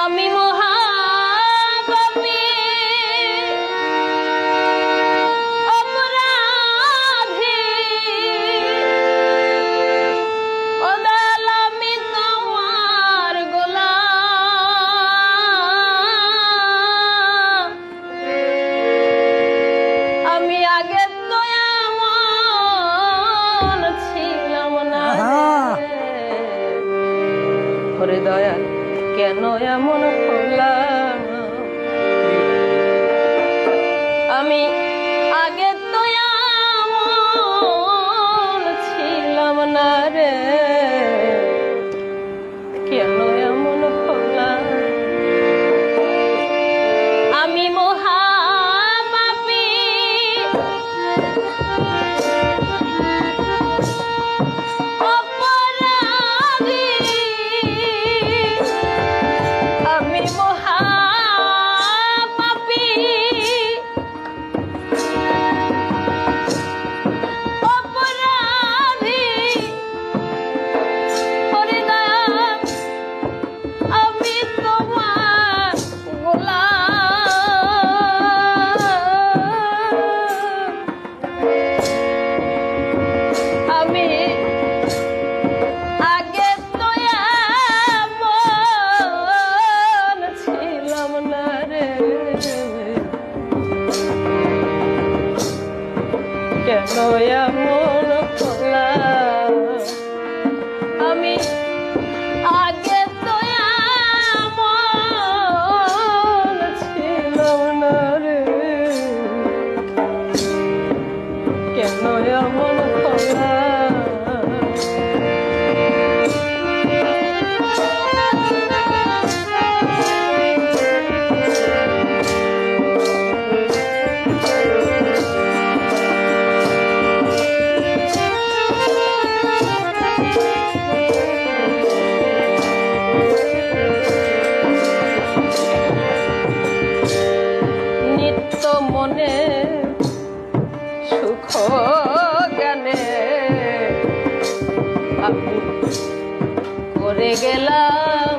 আমি মহাপাপী অপরাধী ও দয়াল আমি তোমার গোলাম। আমি আগে তো এমন ছিলাম না ওরে দয়াল কেন এমন করলাম। আমি আগে তো এমন ছিলাম না রে, কেন এমন করলাম। আমি মহাপাপী অপরাধী, আমি মহাপাপী অপরাধী ওরে দয়াল আমি তোমার গোলাম। আমি আগে তো এমন ছিলাম না রে, কেন এমন করলাম। আমি আগে তো এমন ছিলাম না রে, কেন এমন করলাম। নিত্য মনে সুখ জ্ঞানে আমি করে গেলাম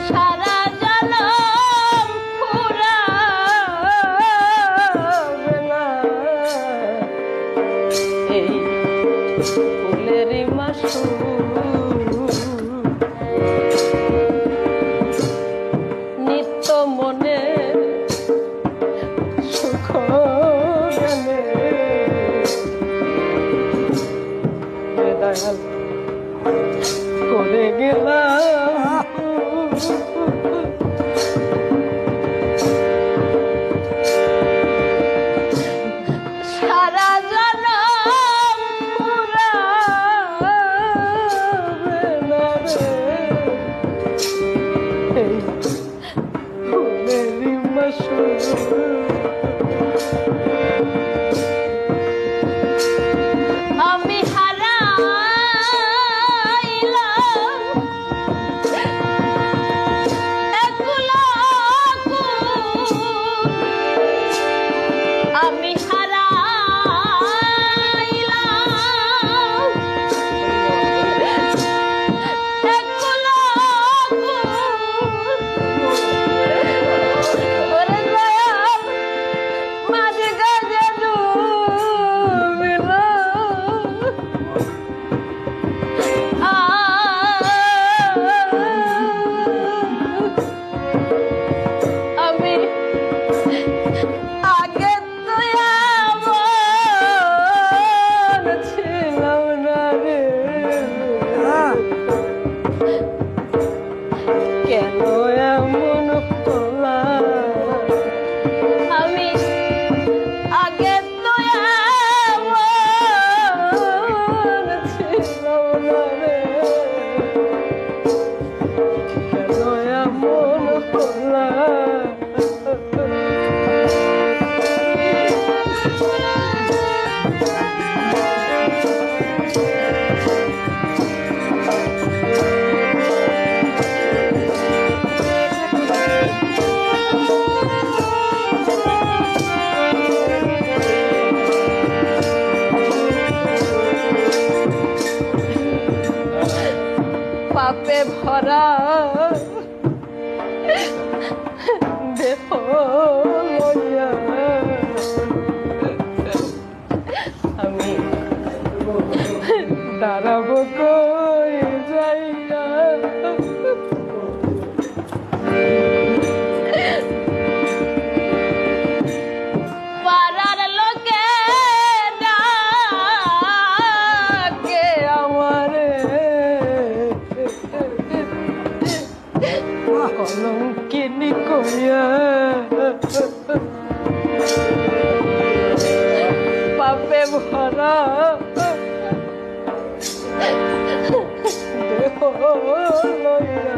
সারা জনম ফুরাবে না এই ফুলের মাসু। নিত্য মনে সুখ জ্ঞানে দয়াল করে গেলাম সারা জনম ফুরাবে পাপে ভরা দেহ লইয়া আমি দাঁড়াবো কই যাইয়া পাড়ার লোকে ডাকে আমারে কলঙ্কিনী কইয়া পাপে ভরা দেহ লইয়া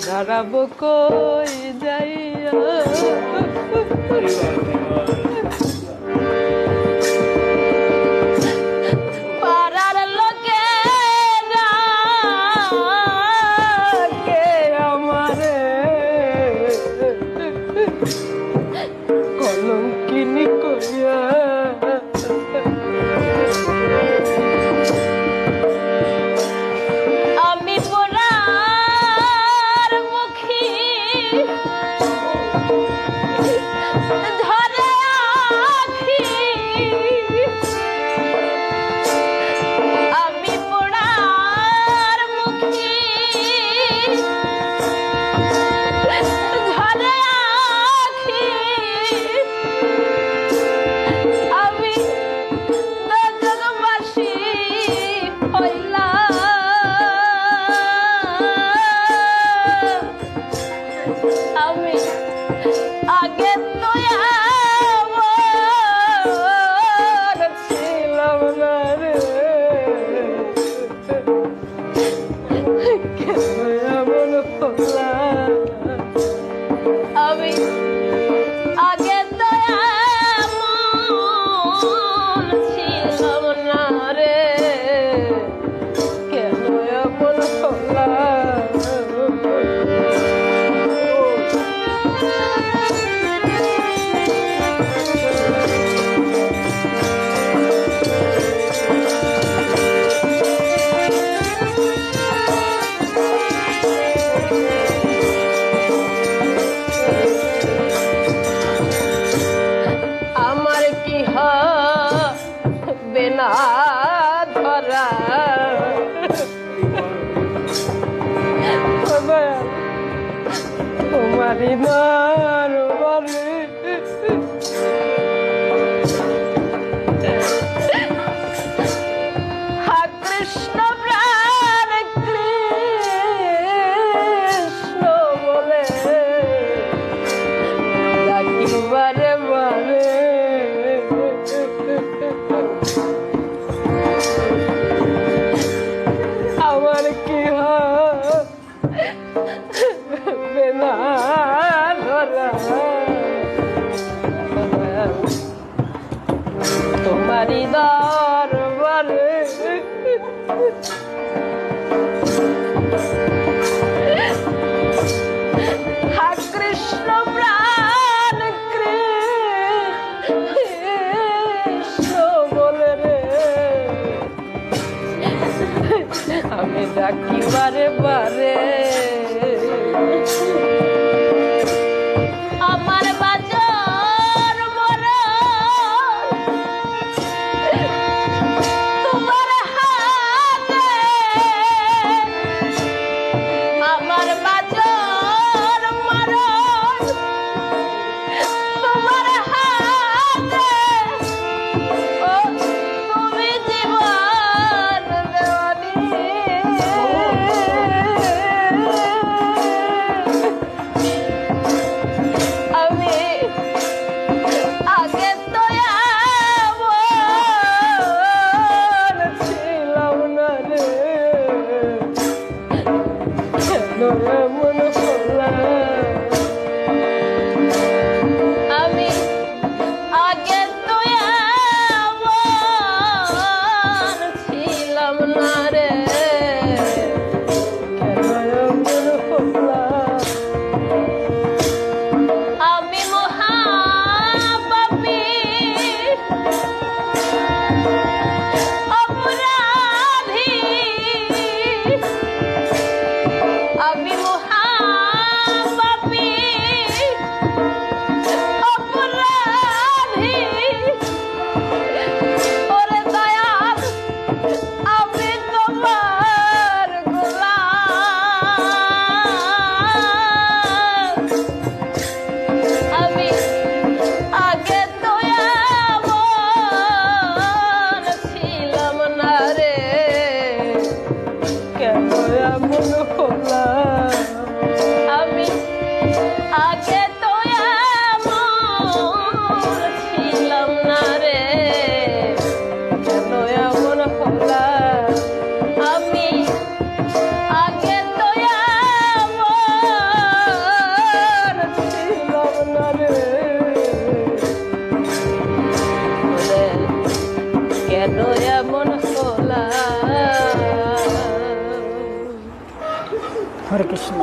দাঁড়াবো কই যাইয়া পাড়ার লোকে ডাকে আমারে কলঙ্কিনী কইয়া আমি পোড়ার মুখী ধরে আছি আমি পোড়ার মুখী ধরে আছি আমি জগবাসী হইলাম আমি আগে তো এমন ছিলাম না রে কেন এমন হলাম আমি আগে তো এমন ছিলাম না রে কেন এমন হলাম আমার কি হবে না ধরা তোমারি দরবারে হা কৃষ্ণ প্রাণ কৃষ্ণ বলে ডাকি বারে বারে আমার কি হবে না ধরা তোমারি দরবারে হা কৃষ্ণ প্রাণ কৃষ্ণ বলে রে আমি ডাকি বারে বারে আমার বাজার মরণ তোমার হাতে আমার বাজার মরণ তোমার হাতে ও তুমি জীবন দেওয়ানি কেন এমন হলা। হরে কৃষ্ণ।